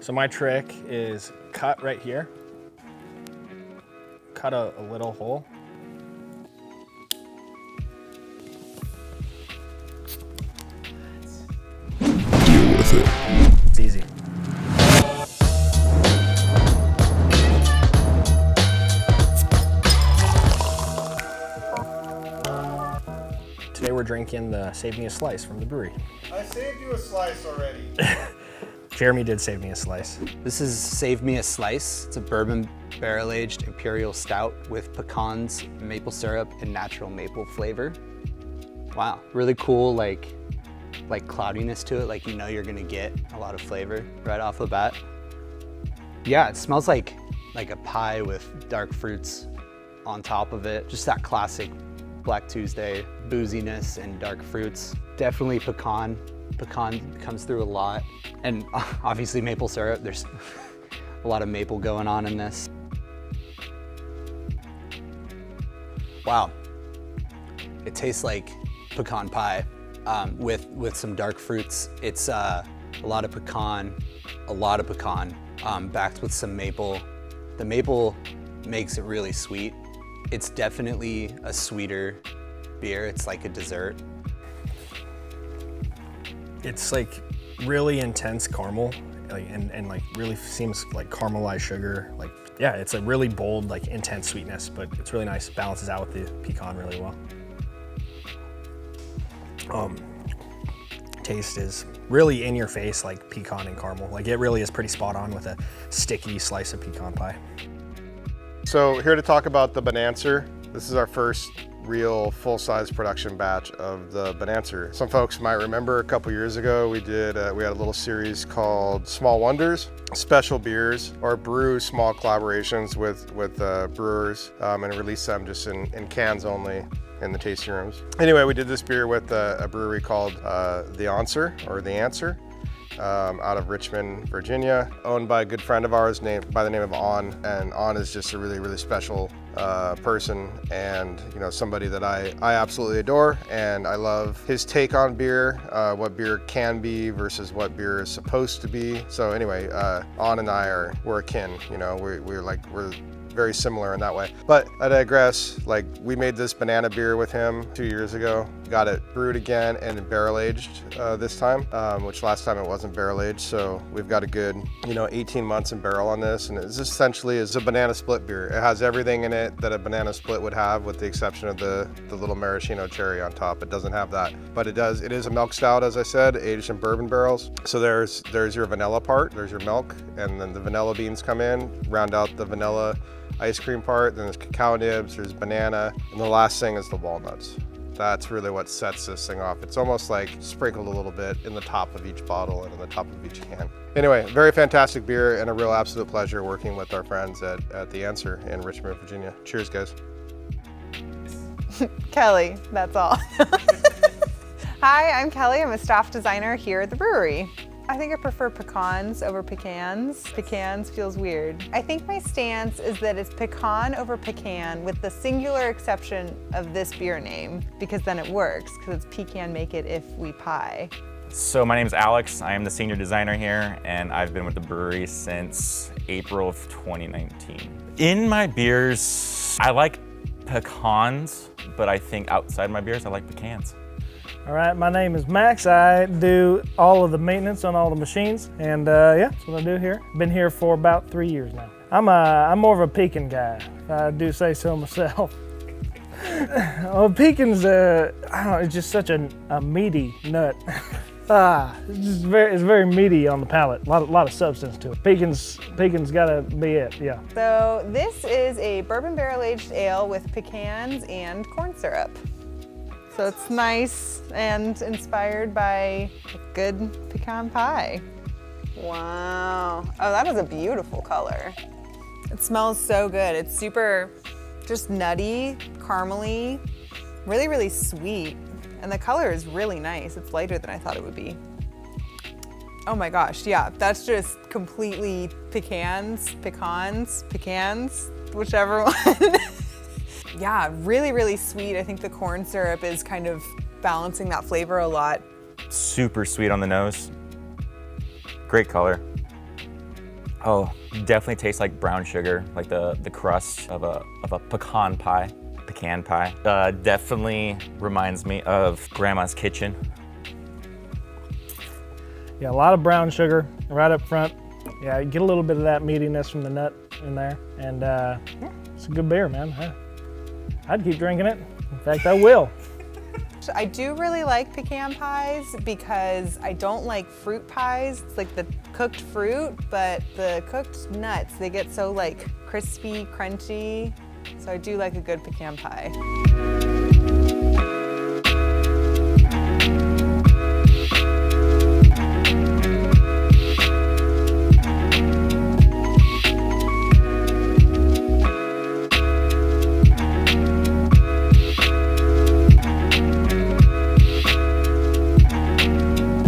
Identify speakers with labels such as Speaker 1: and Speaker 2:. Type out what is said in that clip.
Speaker 1: So my trick is cut right here. Cut a little hole.
Speaker 2: Deal with it.
Speaker 1: It's easy. Today we're drinking the Save Me a Slice from the brewery.
Speaker 3: I saved you a slice already.
Speaker 1: Jeremy did save me a slice.
Speaker 4: This is Save Me a Slice. It's a bourbon barrel-aged imperial stout with pecans, maple syrup, and natural maple flavor. Wow, really cool, like cloudiness to it, like you know you're gonna get a lot of flavor right off the bat. Yeah, it smells like a pie with dark fruits on top of it. Just that classic Black Tuesday booziness and dark fruits. Definitely pecan. Pecan comes through a lot. And obviously maple syrup. There's a lot of maple going on in this. Wow. It tastes like pecan pie with some dark fruits. It's a lot of pecan, backed with some maple. The maple makes it really sweet. It's definitely a sweeter beer. It's like a dessert.
Speaker 1: It's like really intense caramel, and like really seems like caramelized sugar. Like, yeah, it's a really bold, like intense sweetness, but it's really nice. Balances out with the pecan really well. Taste is really in your face, like pecan and caramel. Like it really is pretty spot on with a sticky slice of pecan pie.
Speaker 3: So here to talk about the BanAnswer. This is our first real full-size production batch of the BanAnswer. Some folks might remember a couple years ago we had a little series called Small Wonders, special beers or brew small collaborations with brewers and release them just in cans only in the tasting rooms. Anyway, we did this beer with a brewery called The Answer. Out of Richmond, Virginia, owned by a good friend of ours by the name of On. And On is just a really, really special person, and somebody that I absolutely adore, and I love his take on beer, what beer can be versus what beer is supposed to be. So anyway, On and I we're akin. We're very similar in that way. But I digress. Like, we made this banana beer with him 2 years ago. Got it brewed again and barrel aged this time, which last time it wasn't barrel aged. So we've got a good 18 months in barrel on this, and it's essentially is a banana split beer. It has everything in it that a banana split would have, with the exception of the little maraschino cherry on top. It doesn't have that, but it does. It is a milk stout, as I said, aged in bourbon barrels. So there's your vanilla part, there's your milk, and then the vanilla beans come in, round out the vanilla ice cream part. Then there's cacao nibs, there's banana, and the last thing is the walnuts. That's really what sets this thing off. It's almost like sprinkled a little bit in the top of each bottle and in the top of each can. Anyway, very fantastic beer and a real absolute pleasure working with our friends at The Answer in Richmond, Virginia. Cheers, guys.
Speaker 5: Kelly, that's all. Hi, I'm Kelly. I'm a staff designer here at the brewery. I think I prefer pecans over pecans. Pecans feels weird. I think my stance is that it's pecan over pecan, with the singular exception of this beer name, because then it works, because it's pecan make it if we pie.
Speaker 6: So my name is Alex. I am the senior designer here, and I've been with the brewery since April of 2019. In my beers, I like pecans, but I think outside my beers, I like pecans.
Speaker 7: All right, my name is Max. I do all of the maintenance on all the machines, and yeah, that's what I do here. Been here for about 3 years now. I'm more of a pecan guy, if I do say so myself. Well, pecans, I don't know, it's just such a meaty nut. It's very meaty on the palate. A lot of substance to it. Pecans gotta be it, yeah.
Speaker 5: So this is a bourbon barrel aged ale with pecans and corn syrup. So it's nice and inspired by good pecan pie. Wow. Oh, that is a beautiful color. It smells so good. It's super just nutty, caramely, really, really sweet. And the color is really nice. It's lighter than I thought it would be. Oh my gosh, yeah, that's just completely pecans, whichever one. Yeah, really, really sweet. I think the corn syrup is kind of balancing that flavor a lot.
Speaker 6: Super sweet on the nose. Great color. Oh, definitely tastes like brown sugar, like the crust of a pecan pie. Pecan pie. Definitely reminds me of Grandma's kitchen.
Speaker 7: Yeah, a lot of brown sugar right up front. Yeah, you get a little bit of that meatiness from the nut in there, and it's a good beer, man. I'd keep drinking it. In fact, I will.
Speaker 5: I do really like pecan pies because I don't like fruit pies. It's like the cooked fruit, but the cooked nuts, they get so like crispy, crunchy. So I do like a good pecan pie.